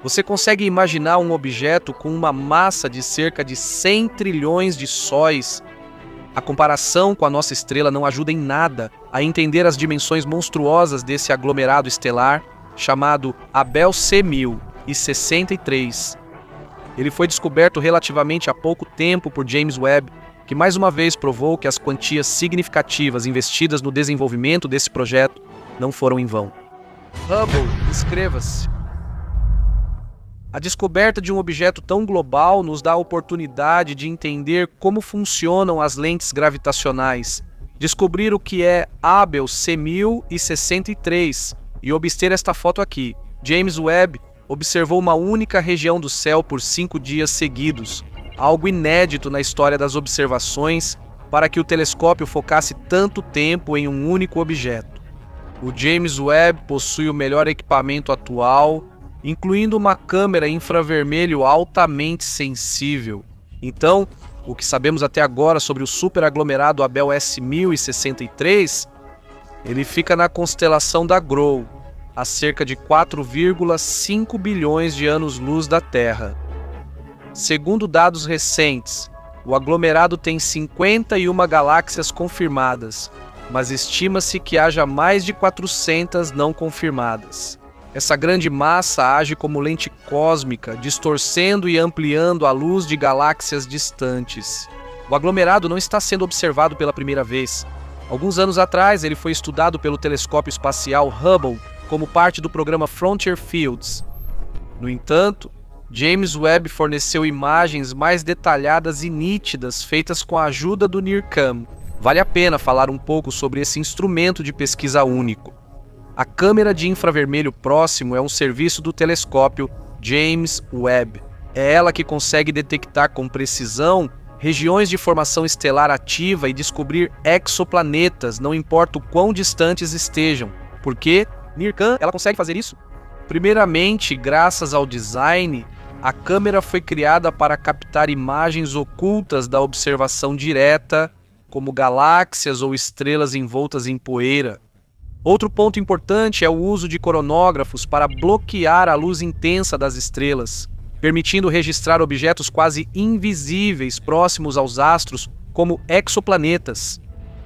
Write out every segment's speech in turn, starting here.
Você consegue imaginar um objeto com uma massa de cerca de 100 trilhões de sóis? A comparação com a nossa estrela não ajuda em nada a entender as dimensões monstruosas desse aglomerado estelar chamado Abell C1063. Ele foi descoberto relativamente há pouco tempo por James Webb, que mais uma vez provou que as quantias significativas investidas no desenvolvimento desse projeto não foram em vão. Hubble, inscreva-se! A descoberta de um objeto tão global nos dá a oportunidade de entender como funcionam as lentes gravitacionais, descobrir o que é Abell C1063 e obter esta foto aqui. James Webb observou uma única região do céu por 5 dias seguidos, algo inédito na história das observações para que o telescópio focasse tanto tempo em um único objeto. O James Webb possui o melhor equipamento atual, incluindo uma câmera infravermelho altamente sensível. Então, o que sabemos até agora sobre o superaglomerado Abell S1063, ele fica na constelação da Grove, a cerca de 4,5 bilhões de anos-luz da Terra. Segundo dados recentes, o aglomerado tem 51 galáxias confirmadas, mas estima-se que haja mais de 400 não confirmadas. Essa grande massa age como lente cósmica, distorcendo e ampliando a luz de galáxias distantes. O aglomerado não está sendo observado pela primeira vez. Alguns anos atrás, ele foi estudado pelo telescópio espacial Hubble como parte do programa Frontier Fields. No entanto, James Webb forneceu imagens mais detalhadas e nítidas feitas com a ajuda do NIRCam. Vale a pena falar um pouco sobre esse instrumento de pesquisa único. A câmera de infravermelho próximo é um serviço do telescópio James Webb. É ela que consegue detectar com precisão regiões de formação estelar ativa e descobrir exoplanetas, não importa o quão distantes estejam. Por quê? NIRCam, ela consegue fazer isso? Primeiramente, graças ao design, a câmera foi criada para captar imagens ocultas da observação direta, como galáxias ou estrelas envoltas em poeira. Outro ponto importante é o uso de coronógrafos para bloquear a luz intensa das estrelas, permitindo registrar objetos quase invisíveis próximos aos astros, como exoplanetas.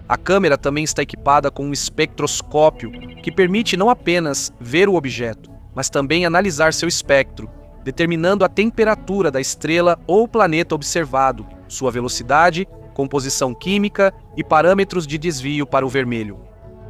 A câmera também está equipada com um espectroscópio, que permite não apenas ver o objeto, mas também analisar seu espectro, determinando a temperatura da estrela ou planeta observado, sua velocidade, composição química e parâmetros de desvio para o vermelho.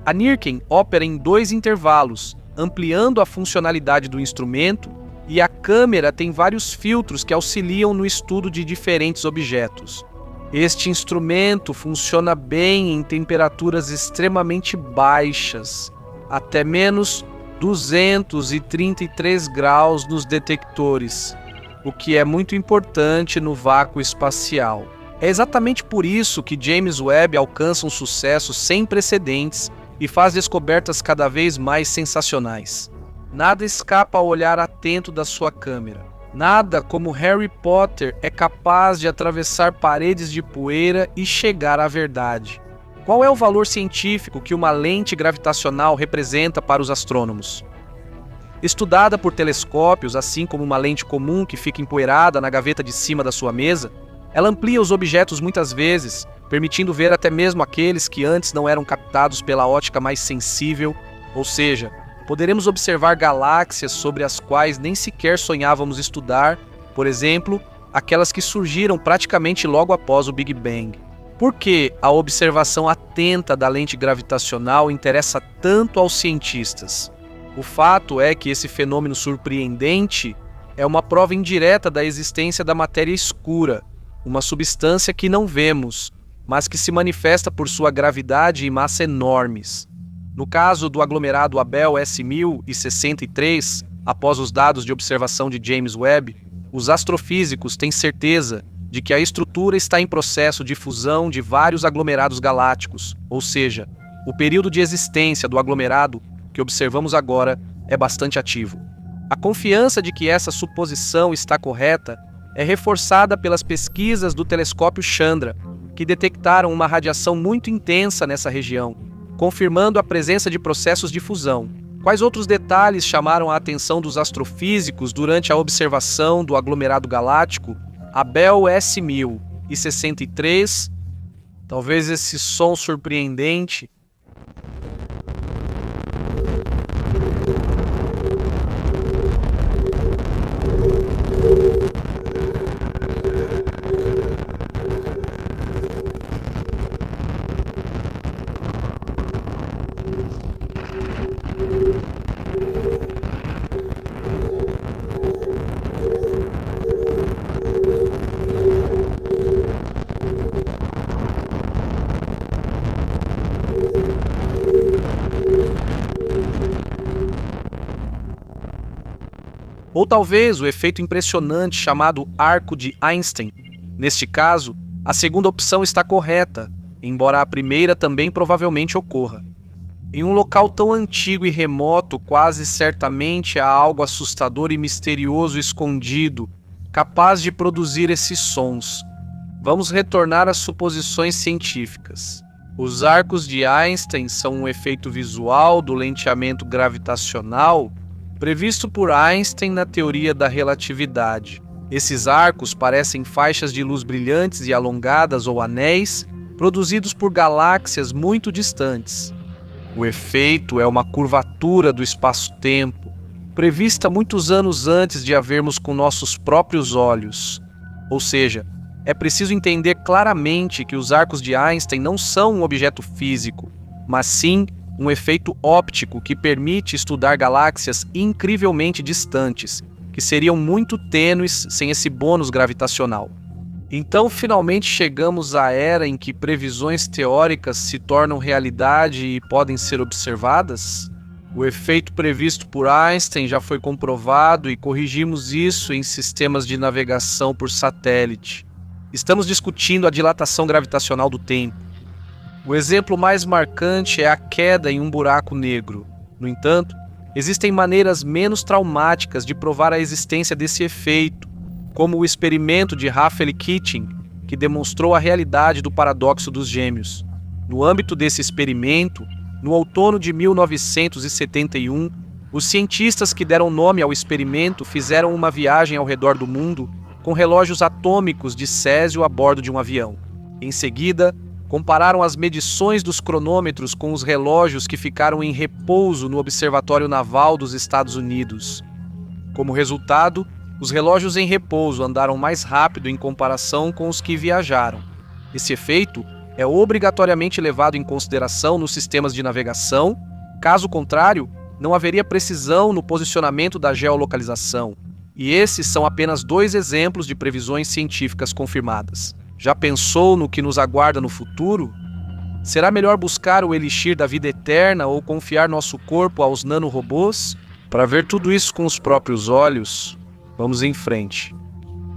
A NIRCam opera em 2 intervalos, ampliando a funcionalidade do instrumento, e a câmera tem vários filtros que auxiliam no estudo de diferentes objetos. Este instrumento funciona bem em temperaturas extremamente baixas, até menos 233 graus nos detectores, o que é muito importante no vácuo espacial. É exatamente por isso que James Webb alcança um sucesso sem precedentes e faz descobertas cada vez mais sensacionais. Nada escapa ao olhar atento da sua câmera. Nada como Harry Potter é capaz de atravessar paredes de poeira e chegar à verdade. Qual é o valor científico que uma lente gravitacional representa para os astrônomos? Estudada por telescópios, assim como uma lente comum que fica empoeirada na gaveta de cima da sua mesa, ela amplia os objetos muitas vezes, permitindo ver até mesmo aqueles que antes não eram captados pela ótica mais sensível, ou seja, poderemos observar galáxias sobre as quais nem sequer sonhávamos estudar, por exemplo, aquelas que surgiram praticamente logo após o Big Bang. Por que a observação atenta da lente gravitacional interessa tanto aos cientistas? O fato é que esse fenômeno surpreendente é uma prova indireta da existência da matéria escura, uma substância que não vemos, mas que se manifesta por sua gravidade e massa enormes. No caso do aglomerado Abell S1063, após os dados de observação de James Webb, os astrofísicos têm certeza de que a estrutura está em processo de fusão de vários aglomerados galácticos, ou seja, o período de existência do aglomerado que observamos agora é bastante ativo. A confiança de que essa suposição está correta é reforçada pelas pesquisas do telescópio Chandra, que detectaram uma radiação muito intensa nessa região, confirmando a presença de processos de fusão. Quais outros detalhes chamaram a atenção dos astrofísicos durante a observação do aglomerado galáctico Abell S1000 e 63? Talvez esse som surpreendente. Ou talvez o efeito impressionante chamado arco de Einstein. Neste caso, a segunda opção está correta, embora a primeira também provavelmente ocorra. Em um local tão antigo e remoto, quase certamente há algo assustador e misterioso escondido, capaz de produzir esses sons. Vamos retornar às suposições científicas. Os arcos de Einstein são um efeito visual do lenteamento gravitacional previsto por Einstein na teoria da relatividade. Esses arcos parecem faixas de luz brilhantes e alongadas ou anéis, produzidos por galáxias muito distantes. O efeito é uma curvatura do espaço-tempo, prevista muitos anos antes de a vermos com nossos próprios olhos. Ou seja, é preciso entender claramente que os arcos de Einstein não são um objeto físico, mas sim um efeito óptico que permite estudar galáxias incrivelmente distantes, que seriam muito tênues sem esse bônus gravitacional. Então, finalmente chegamos à era em que previsões teóricas se tornam realidade e podem ser observadas? O efeito previsto por Einstein já foi comprovado e corrigimos isso em sistemas de navegação por satélite. Estamos discutindo a dilatação gravitacional do tempo. O exemplo mais marcante é a queda em um buraco negro. No entanto, existem maneiras menos traumáticas de provar a existência desse efeito, como o experimento de Rafael-Keating, que demonstrou a realidade do paradoxo dos gêmeos. No âmbito desse experimento, no outono de 1971, os cientistas que deram nome ao experimento fizeram uma viagem ao redor do mundo com relógios atômicos de césio a bordo de um avião. Em seguida, compararam as medições dos cronômetros com os relógios que ficaram em repouso no Observatório Naval dos Estados Unidos. Como resultado, os relógios em repouso andaram mais rápido em comparação com os que viajaram. Esse efeito é obrigatoriamente levado em consideração nos sistemas de navegação, caso contrário, não haveria precisão no posicionamento da geolocalização. E esses são apenas 2 exemplos de previsões científicas confirmadas. Já pensou no que nos aguarda no futuro? Será melhor buscar o elixir da vida eterna ou confiar nosso corpo aos nanorobôs? Para ver tudo isso com os próprios olhos, vamos em frente.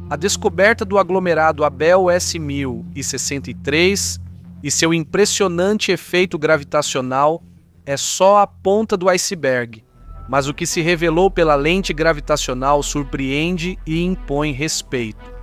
A descoberta do aglomerado Abell S1000 e 63 e seu impressionante efeito gravitacional é só a ponta do iceberg, mas o que se revelou pela lente gravitacional surpreende e impõe respeito.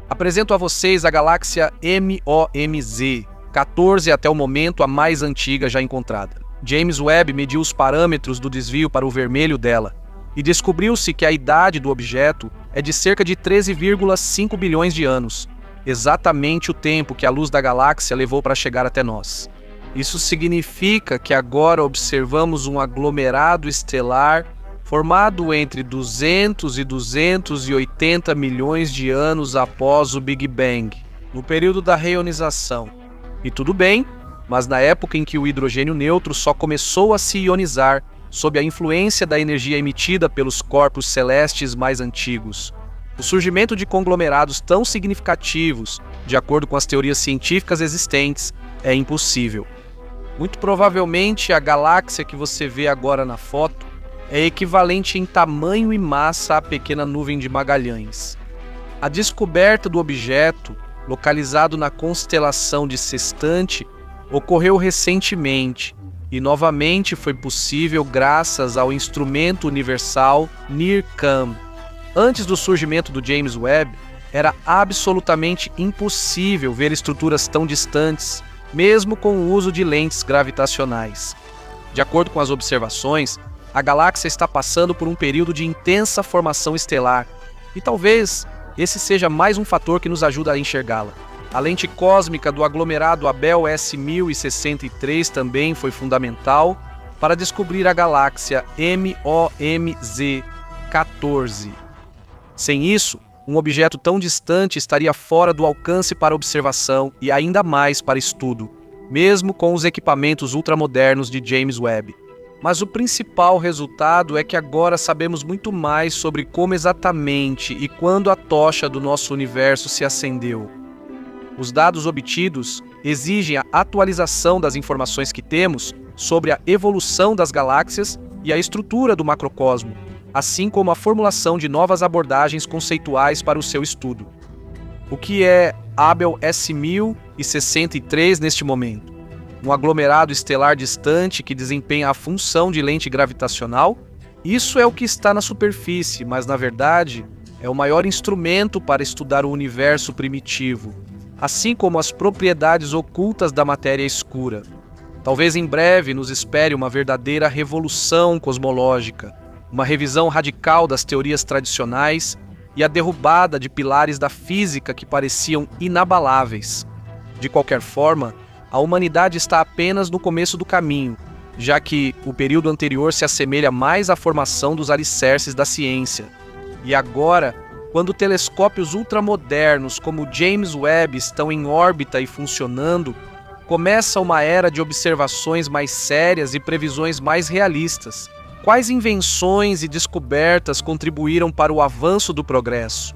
Apresento a vocês a galáxia MOMZ, 14 até o momento a mais antiga já encontrada. James Webb mediu os parâmetros do desvio para o vermelho dela e descobriu-se que a idade do objeto é de cerca de 13,5 bilhões de anos, exatamente o tempo que a luz da galáxia levou para chegar até nós. Isso significa que agora observamos um aglomerado estelar formado entre 200 e 280 milhões de anos após o Big Bang, no período da reionização. E tudo bem, mas na época em que o hidrogênio neutro só começou a se ionizar sob a influência da energia emitida pelos corpos celestes mais antigos. O surgimento de conglomerados tão significativos, de acordo com as teorias científicas existentes, é impossível. Muito provavelmente a galáxia que você vê agora na foto é equivalente em tamanho e massa à pequena nuvem de Magalhães. A descoberta do objeto, localizado na constelação de Sextante, ocorreu recentemente e novamente foi possível graças ao instrumento universal NIRCam. Antes do surgimento do James Webb, era absolutamente impossível ver estruturas tão distantes, mesmo com o uso de lentes gravitacionais. De acordo com as observações, a galáxia está passando por um período de intensa formação estelar, e talvez esse seja mais um fator que nos ajuda a enxergá-la. A lente cósmica do aglomerado Abell S1063 também foi fundamental para descobrir a galáxia MOMZ-14. Sem isso, um objeto tão distante estaria fora do alcance para observação e ainda mais para estudo, mesmo com os equipamentos ultramodernos de James Webb. Mas o principal resultado é que agora sabemos muito mais sobre como exatamente e quando a tocha do nosso universo se acendeu. Os dados obtidos exigem a atualização das informações que temos sobre a evolução das galáxias e a estrutura do macrocosmo, assim como a formulação de novas abordagens conceituais para o seu estudo. O que é Abell S1063 neste momento? Um aglomerado estelar distante que desempenha a função de lente gravitacional? Isso é o que está na superfície, mas na verdade é o maior instrumento para estudar o universo primitivo, assim como as propriedades ocultas da matéria escura. Talvez em breve nos espere uma verdadeira revolução cosmológica, uma revisão radical das teorias tradicionais e a derrubada de pilares da física que pareciam inabaláveis. De qualquer forma, a humanidade está apenas no começo do caminho, já que o período anterior se assemelha mais à formação dos alicerces da ciência. E agora, quando telescópios ultramodernos como o James Webb estão em órbita e funcionando, começa uma era de observações mais sérias e previsões mais realistas. Quais invenções e descobertas contribuíram para o avanço do progresso?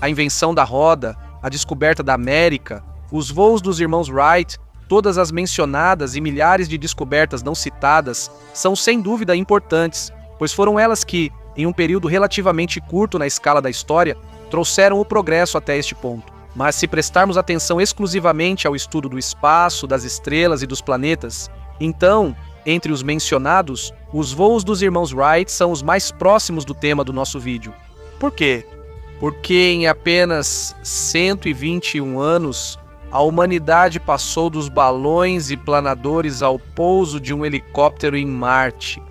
A invenção da roda, a descoberta da América, os voos dos irmãos Wright, todas as mencionadas e milhares de descobertas não citadas são sem dúvida importantes, pois foram elas que, em um período relativamente curto na escala da história, trouxeram o progresso até este ponto. Mas se prestarmos atenção exclusivamente ao estudo do espaço, das estrelas e dos planetas, então, entre os mencionados, os voos dos irmãos Wright são os mais próximos do tema do nosso vídeo. Por quê? Porque em apenas 121 anos, a humanidade passou dos balões e planadores ao pouso de um helicóptero em Marte.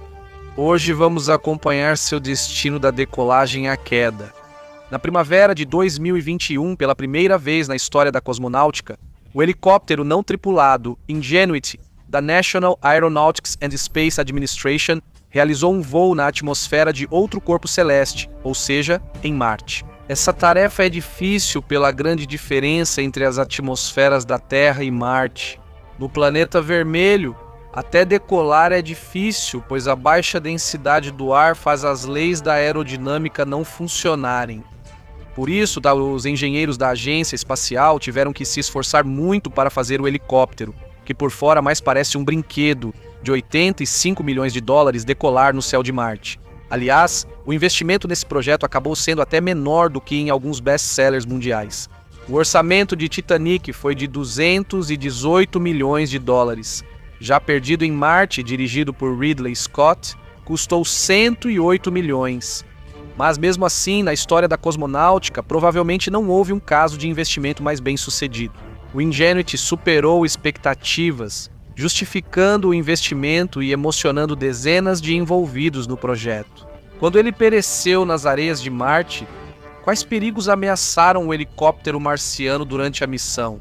Hoje vamos acompanhar seu destino da decolagem à queda. Na primavera de 2021, pela primeira vez na história da cosmonáutica, o helicóptero não tripulado Ingenuity, da National Aeronautics and Space Administration, realizou um voo na atmosfera de outro corpo celeste, ou seja, em Marte. Essa tarefa é difícil pela grande diferença entre as atmosferas da Terra e Marte. No planeta vermelho, até decolar é difícil, pois a baixa densidade do ar faz as leis da aerodinâmica não funcionarem. Por isso, os engenheiros da agência espacial tiveram que se esforçar muito para fazer o helicóptero, que por fora mais parece um brinquedo, de 85 milhões de dólares decolar no céu de Marte. Aliás, o investimento nesse projeto acabou sendo até menor do que em alguns best-sellers mundiais. O orçamento de Titanic foi de 218 milhões de dólares. Já Perdido em Marte, dirigido por Ridley Scott, custou 108 milhões. Mas mesmo assim, na história da cosmonáutica, provavelmente não houve um caso de investimento mais bem-sucedido. O Ingenuity superou expectativas, justificando o investimento e emocionando dezenas de envolvidos no projeto. Quando ele pereceu nas areias de Marte, quais perigos ameaçaram o helicóptero marciano durante a missão?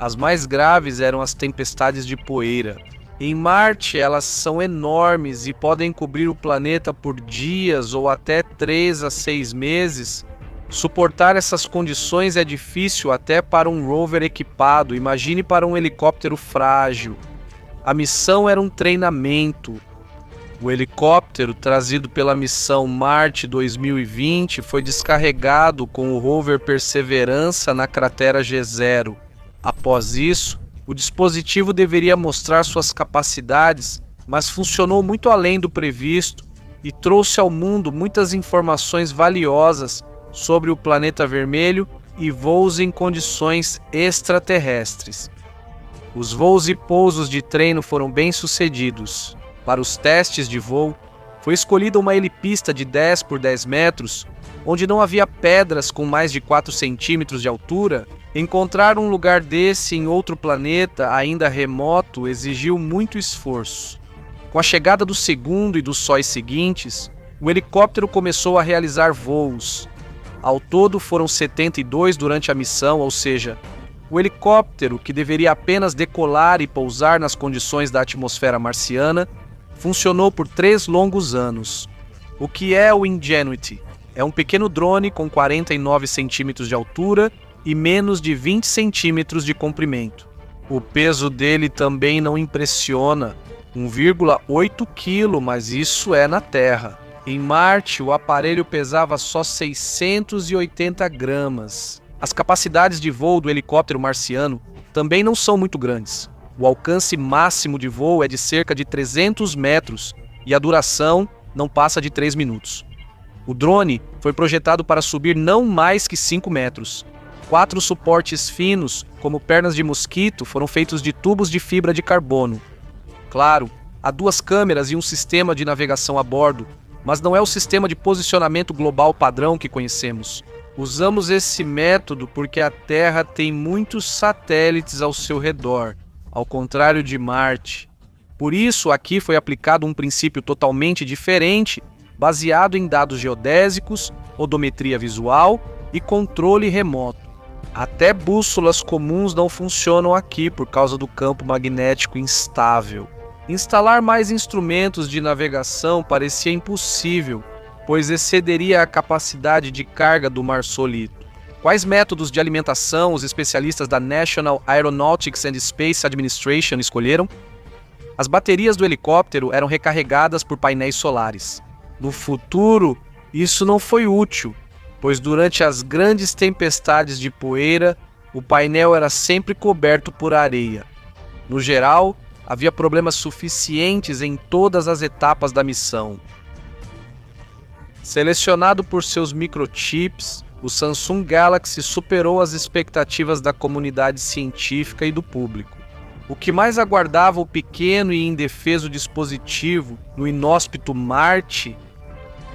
As mais graves eram as tempestades de poeira. Em Marte, elas são enormes e podem cobrir o planeta por dias ou até 3 a 6 meses. Suportar essas condições é difícil até para um rover equipado, imagine para um helicóptero frágil. A missão era um treinamento. O helicóptero, trazido pela missão Marte 2020, foi descarregado com o rover Perseverança na cratera G0. Após isso, o dispositivo deveria mostrar suas capacidades, mas funcionou muito além do previsto e trouxe ao mundo muitas informações valiosas sobre o planeta vermelho e voos em condições extraterrestres. Os voos e pousos de treino foram bem-sucedidos. Para os testes de voo, foi escolhida uma helipista de 10 por 10 metros, onde não havia pedras com mais de 4 centímetros de altura. Encontrar um lugar desse em outro planeta, ainda remoto, exigiu muito esforço. Com a chegada do segundo e dos sóis seguintes, o helicóptero começou a realizar voos. Ao todo foram 72 durante a missão, ou seja, o helicóptero, que deveria apenas decolar e pousar nas condições da atmosfera marciana, funcionou por 3 longos anos. O que é o Ingenuity? É um pequeno drone com 49 centímetros de altura e menos de 20 centímetros de comprimento. O peso dele também não impressiona, 1,8 kg, mas isso é na Terra. Em Marte, o aparelho pesava só 680 gramas. As capacidades de voo do helicóptero marciano também não são muito grandes. O alcance máximo de voo é de cerca de 300 metros e a duração não passa de 3 minutos. O drone foi projetado para subir não mais que 5 metros. 4 suportes finos, como pernas de mosquito, foram feitos de tubos de fibra de carbono. Claro, há 2 câmeras e um sistema de navegação a bordo, mas não é o sistema de posicionamento global padrão que conhecemos. Usamos esse método porque a Terra tem muitos satélites ao seu redor, ao contrário de Marte. Por isso, aqui foi aplicado um princípio totalmente diferente, baseado em dados geodésicos, odometria visual e controle remoto. Até bússolas comuns não funcionam aqui por causa do campo magnético instável. Instalar mais instrumentos de navegação parecia impossível, pois excederia a capacidade de carga do Mar Sólito. Quais métodos de alimentação os especialistas da National Aeronautics and Space Administration escolheram? As baterias do helicóptero eram recarregadas por painéis solares. No futuro, isso não foi útil, pois durante as grandes tempestades de poeira, o painel era sempre coberto por areia. No geral, havia problemas suficientes em todas as etapas da missão. Selecionado por seus microchips, o Samsung Galaxy superou as expectativas da comunidade científica e do público. O que mais aguardava o pequeno e indefeso dispositivo no inóspito Marte,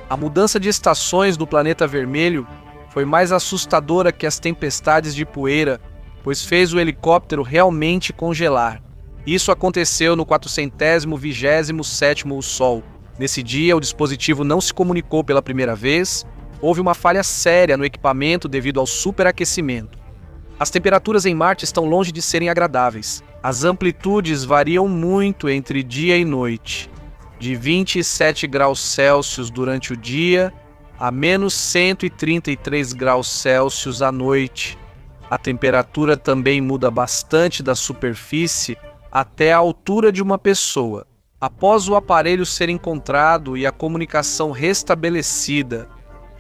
a mudança de estações do planeta vermelho foi mais assustadora que as tempestades de poeira, pois fez o helicóptero realmente congelar. Isso aconteceu no 427º Sol. Nesse dia, o dispositivo não se comunicou pela primeira vez, houve uma falha séria no equipamento devido ao superaquecimento. As temperaturas em Marte estão longe de serem agradáveis. As amplitudes variam muito entre dia e noite, de 27 graus Celsius durante o dia a menos 133 graus Celsius à noite. A temperatura também muda bastante da superfície até a altura de uma pessoa. Após o aparelho ser encontrado e a comunicação restabelecida,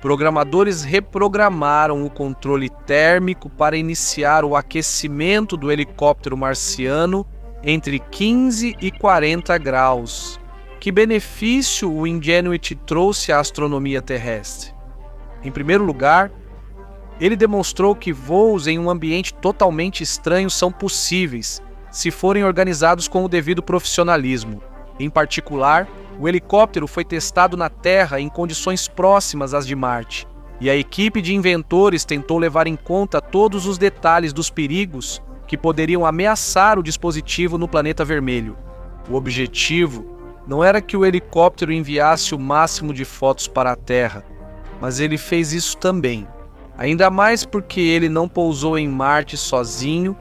programadores reprogramaram o controle térmico para iniciar o aquecimento do helicóptero marciano entre 15 e 40 graus. Que benefício o Ingenuity trouxe à astronomia terrestre? Em primeiro lugar, ele demonstrou que voos em um ambiente totalmente estranho são possíveis, se forem organizados com o devido profissionalismo. Em particular, o helicóptero foi testado na Terra em condições próximas às de Marte, e a equipe de inventores tentou levar em conta todos os detalhes dos perigos que poderiam ameaçar o dispositivo no planeta vermelho. O objetivo não era que o helicóptero enviasse o máximo de fotos para a Terra, mas ele fez isso também. Ainda mais porque ele não pousou em Marte sozinho,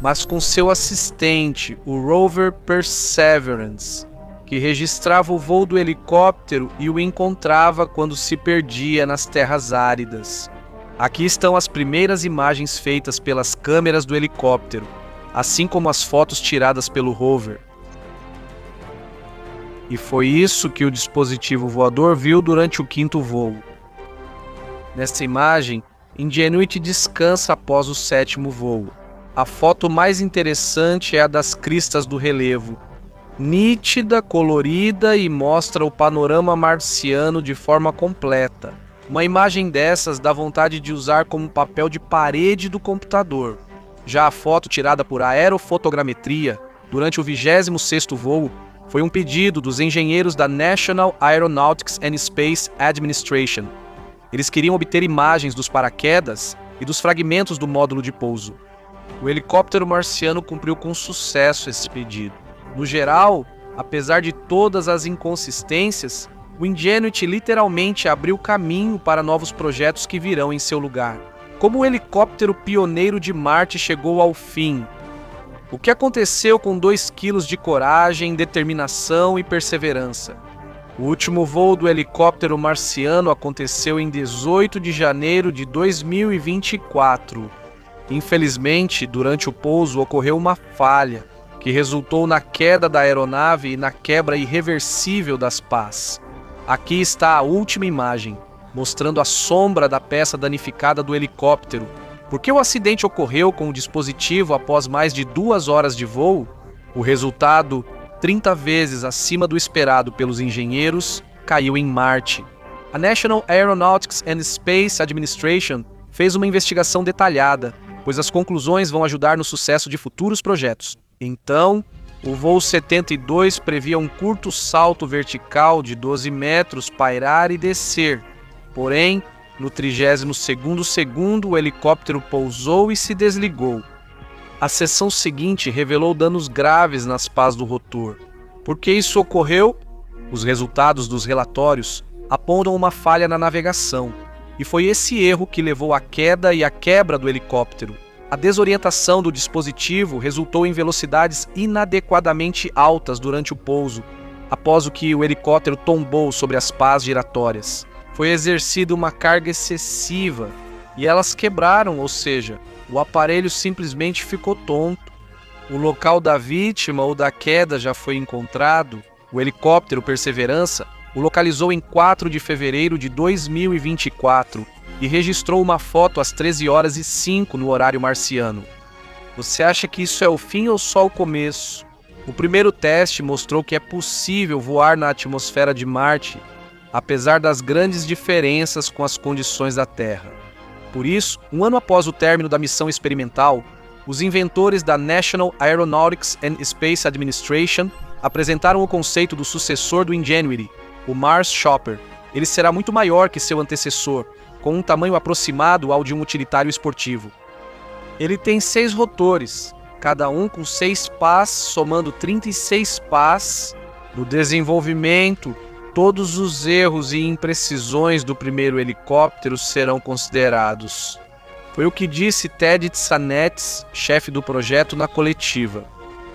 mas com seu assistente, o rover Perseverance, que registrava o voo do helicóptero e o encontrava quando se perdia nas terras áridas. Aqui estão as primeiras imagens feitas pelas câmeras do helicóptero, assim como as fotos tiradas pelo rover. E foi isso que o dispositivo voador viu durante o 5º voo. Nesta imagem, Ingenuity descansa após o 7º voo. A foto mais interessante é a das cristas do relevo, nítida, colorida e mostra o panorama marciano de forma completa. Uma imagem dessas dá vontade de usar como papel de parede do computador. Já a foto tirada por aerofotogrametria, durante o 26º voo, foi um pedido dos engenheiros da National Aeronautics and Space Administration. Eles queriam obter imagens dos paraquedas e dos fragmentos do módulo de pouso. O helicóptero marciano cumpriu com sucesso esse pedido. No geral, Apesar de todas as inconsistências, o Ingenuity literalmente abriu caminho para novos projetos que virão em seu lugar. Como o helicóptero pioneiro de Marte chegou ao fim? O que aconteceu com 2 quilos de coragem, determinação e perseverança? O último voo do helicóptero marciano aconteceu em 18 de janeiro de 2024. Infelizmente, durante o pouso ocorreu uma falha, que resultou na queda da aeronave e na quebra irreversível das pás. Aqui está a última imagem, mostrando a sombra da peça danificada do helicóptero. Por que o acidente ocorreu com o dispositivo após mais de 2 horas de voo? O resultado, 30 vezes acima do esperado pelos engenheiros, caiu em Marte. A National Aeronautics and Space Administration fez uma investigação detalhada, pois as conclusões vão ajudar no sucesso de futuros projetos. Então, o voo 72 previa um curto salto vertical de 12 metros pairar e descer. Porém, no 32º segundo, o helicóptero pousou e se desligou. A seção seguinte revelou danos graves nas pás do rotor. Por que isso ocorreu? Os resultados dos relatórios apontam uma falha na navegação, e foi esse erro que levou à queda e à quebra do helicóptero. A desorientação do dispositivo resultou em velocidades inadequadamente altas durante o pouso, após o que o helicóptero tombou sobre as pás giratórias. Foi exercida uma carga excessiva e elas quebraram, ou seja, o aparelho simplesmente ficou tonto. O local da vítima ou da queda já foi encontrado. O helicóptero Perseverança o localizou em 4 de fevereiro de 2024 e registrou uma foto às 13h05 no horário marciano. Você acha que isso é o fim ou só o começo? O primeiro teste mostrou que é possível voar na atmosfera de Marte, apesar das grandes diferenças com as condições da Terra. Por isso, um ano após o término da missão experimental, os inventores da National Aeronautics and Space Administration apresentaram o conceito do sucessor do Ingenuity, o Mars Chopper. Ele será muito maior que seu antecessor, com um tamanho aproximado ao de um utilitário esportivo. Ele tem 6 rotores, cada um com 6 pás, somando 36 pás. No desenvolvimento, todos os erros e imprecisões do primeiro helicóptero serão considerados. Foi o que disse Ted Tsanetes, chefe do projeto, na coletiva.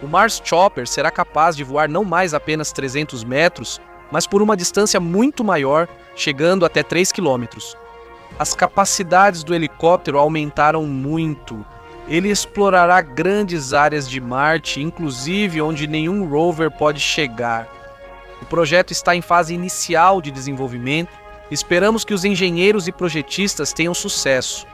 O Mars Chopper será capaz de voar não mais apenas 300 metros, mas por uma distância muito maior, chegando até 3 quilômetros. As capacidades do helicóptero aumentaram muito. Ele explorará grandes áreas de Marte, inclusive onde nenhum rover pode chegar. O projeto está em fase inicial de desenvolvimento. Esperamos que os engenheiros e projetistas tenham sucesso.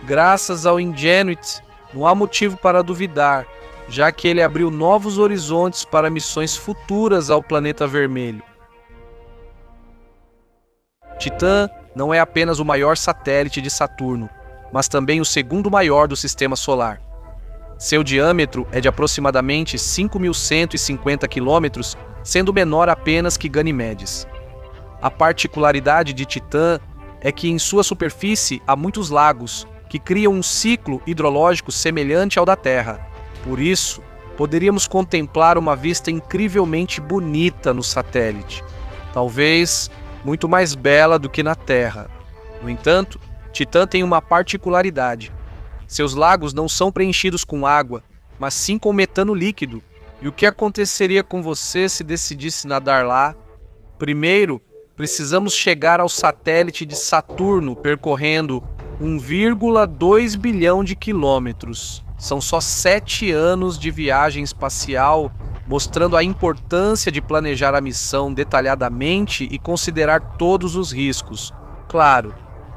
Graças ao Ingenuity, não há motivo para duvidar, já que ele abriu novos horizontes para missões futuras ao planeta vermelho. Titã não é apenas o maior satélite de Saturno, mas também o segundo maior do Sistema Solar. Seu diâmetro é de aproximadamente 5.150 km, sendo menor apenas que Ganimedes. A particularidade de Titã é que em sua superfície há muitos lagos, que criam um ciclo hidrológico semelhante ao da Terra. Por isso, poderíamos contemplar uma vista incrivelmente bonita no satélite. Talvez muito mais bela do que na Terra. No entanto, Titã tem uma particularidade. Seus lagos não são preenchidos com água, mas sim com metano líquido. E o que aconteceria com você se decidisse nadar lá? Primeiro, precisamos chegar ao satélite de Saturno percorrendo 1,2 bilhão de quilômetros. São só 7 anos de viagem espacial, mostrando a importância de planejar a missão detalhadamente e considerar todos os riscos. Claro,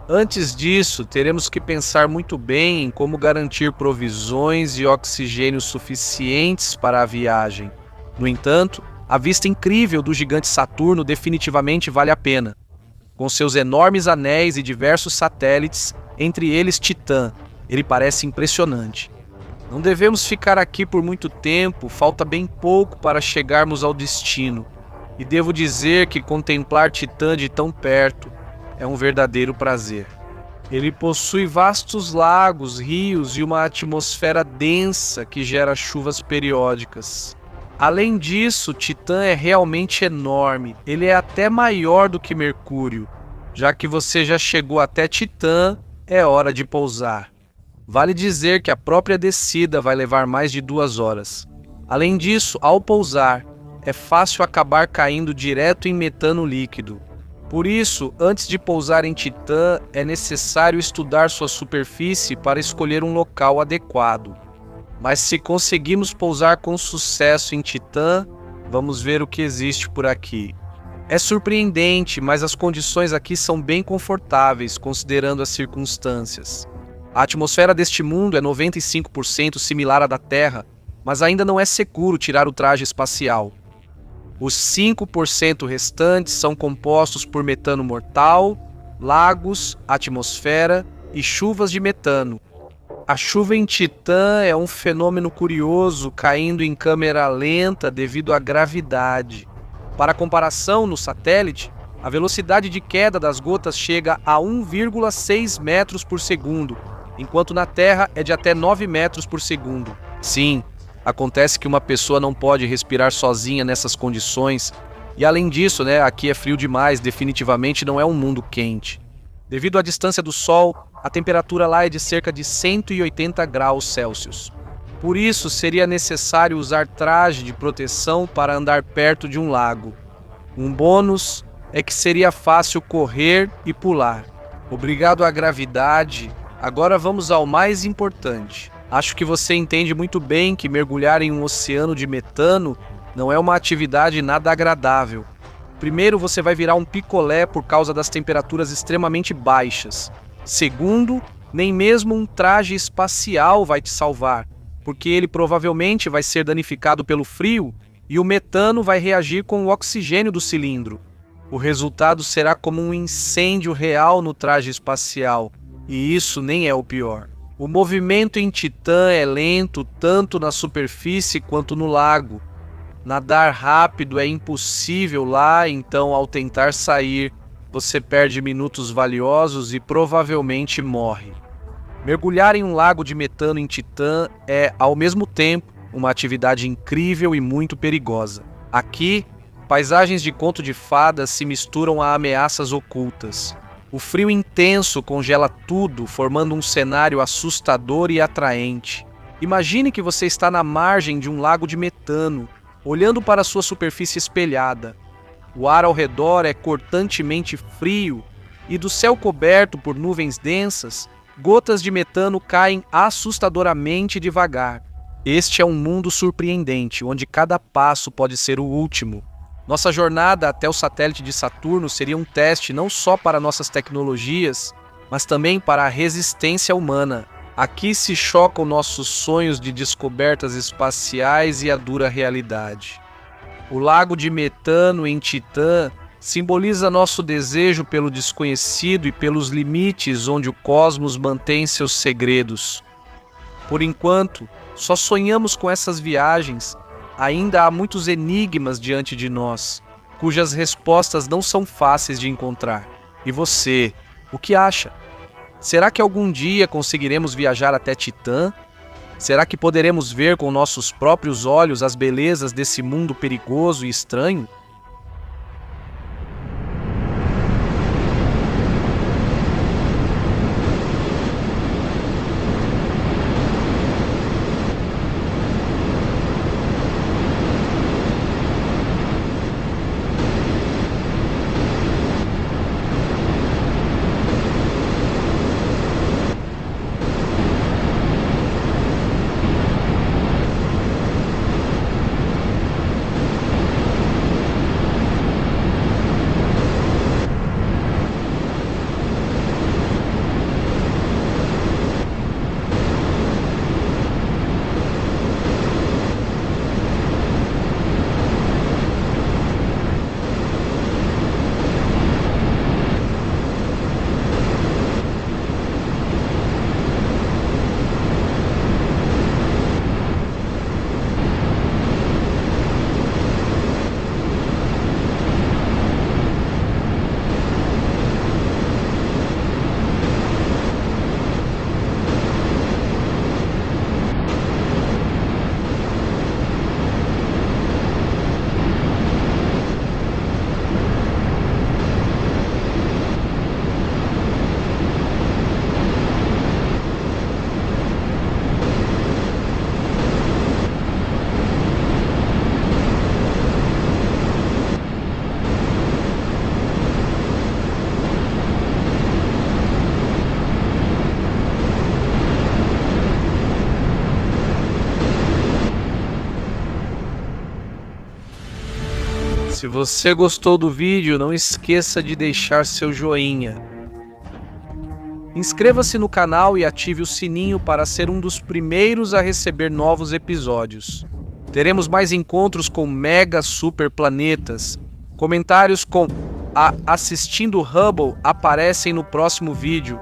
antes disso, teremos que pensar muito bem em como garantir provisões e oxigênio suficientes para a viagem. No entanto, a vista incrível do gigante Saturno definitivamente vale a pena. Com seus enormes anéis e diversos satélites, entre eles Titã, ele parece impressionante. Não devemos ficar aqui por muito tempo, falta bem pouco para chegarmos ao destino. E devo dizer que contemplar Titã de tão perto é um verdadeiro prazer. Ele possui vastos lagos, rios e uma atmosfera densa que gera chuvas periódicas. Além disso, Titã é realmente enorme. Ele é até maior do que Mercúrio. Já que você já chegou até Titã, é hora de pousar. Vale dizer que a própria descida vai levar mais de 2 horas. Além disso, ao pousar, é fácil acabar caindo direto em metano líquido. Por isso, antes de pousar em Titã, é necessário estudar sua superfície para escolher um local adequado. Mas se conseguimos pousar com sucesso em Titã, vamos ver o que existe por aqui. É surpreendente, mas as condições aqui são bem confortáveis, considerando as circunstâncias. A atmosfera deste mundo é 95% similar à da Terra, mas ainda não é seguro tirar o traje espacial. Os 5% restantes são compostos por metano mortal, lagos, atmosfera e chuvas de metano. A chuva em Titã é um fenômeno curioso, caindo em câmera lenta devido à gravidade. Para comparação, no satélite, a velocidade de queda das gotas chega a 1,6 metros por segundo, enquanto na Terra é de até 9 metros por segundo. Sim, acontece que uma pessoa não pode respirar sozinha nessas condições, e além disso, aqui é frio demais, definitivamente não é um mundo quente. Devido à distância do Sol, a temperatura lá é de cerca de 180 graus Celsius. Por isso, seria necessário usar traje de proteção para andar perto de um lago. Um bônus é que seria fácil correr e pular. Obrigado à gravidade, agora vamos ao mais importante. Acho que você entende muito bem que mergulhar em um oceano de metano não é uma atividade nada agradável. Primeiro, você vai virar um picolé por causa das temperaturas extremamente baixas. Segundo, nem mesmo um traje espacial vai te salvar, porque ele provavelmente vai ser danificado pelo frio e o metano vai reagir com o oxigênio do cilindro. O resultado será como um incêndio real no traje espacial, e isso nem é o pior. O movimento em Titã é lento tanto na superfície quanto no lago. Nadar rápido é impossível lá, então ao tentar sair, você perde minutos valiosos e provavelmente morre. Mergulhar em um lago de metano em Titã é, ao mesmo tempo, uma atividade incrível e muito perigosa. Aqui, paisagens de conto de fadas se misturam a ameaças ocultas. O frio intenso congela tudo, formando um cenário assustador e atraente. Imagine que você está na margem de um lago de metano, olhando para sua superfície espelhada. O ar ao redor é cortantemente frio e do céu coberto por nuvens densas, gotas de metano caem assustadoramente devagar. Este é um mundo surpreendente, onde cada passo pode ser o último. Nossa jornada até o satélite de Saturno seria um teste não só para nossas tecnologias, mas também para a resistência humana. Aqui se chocam nossos sonhos de descobertas espaciais e a dura realidade. O lago de metano em Titã simboliza nosso desejo pelo desconhecido e pelos limites onde o cosmos mantém seus segredos. Por enquanto, só sonhamos com essas viagens. Ainda há muitos enigmas diante de nós, cujas respostas não são fáceis de encontrar. E você, o que acha? Será que algum dia conseguiremos viajar até Titã? Será que poderemos ver com nossos próprios olhos as belezas desse mundo perigoso e estranho? Se você gostou do vídeo, não esqueça de deixar seu joinha. Inscreva-se no canal e ative o sininho para ser um dos primeiros a receber novos episódios. Teremos mais encontros com mega super planetas. Comentários com Assistindo Hubble aparecem no próximo vídeo.